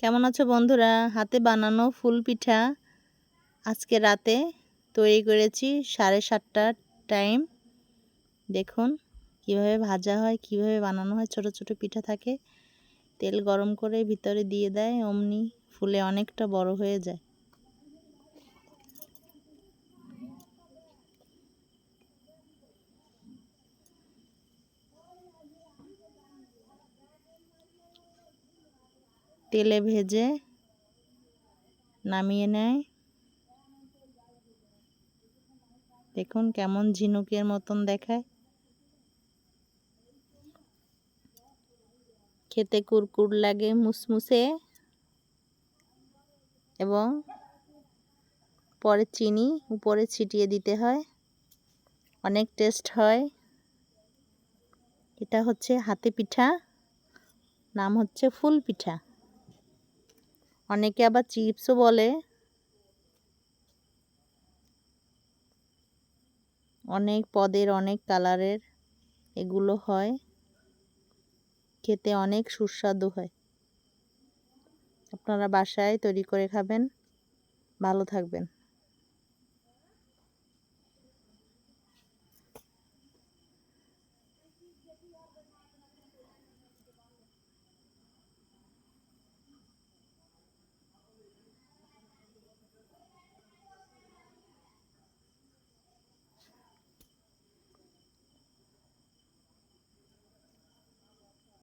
কেমন আছো বন্ধুরা? হাতে বানানো ফুল পিঠা আজকে রাতে তৈরি করেছি 7:30টার টাইম। দেখুন কিভাবে ভাজা হয়, কিভাবে বানানো হয়। ছোট ছোট পিঠা থাকে, তেল গরম করে ভিতরে দিয়ে দেয়, অমনি ফুলে অনেকটা বড় হয়ে যায়। তেলে ভেজে নামিয়ে নেয়। দেখুন কেমন ঝিনুকের মতন দেখায়, খেতে কুরকুর লাগে, মুসমুসে, এবং পরে চিনি উপরে ছিটিয়ে দিতে হয়, অনেক টেস্ট হয়। এটা হচ্ছে হাতে পিঠা, নাম হচ্ছে ফুল পিঠা। অনেকে আবার চিপসও বলে। অনেক পদের, অনেক কালারের এগুলো হয়, খেতে অনেক সুস্বাদু হয়। আপনারা বাসায় তৈরি করে খাবেন। ভালো থাকবেন।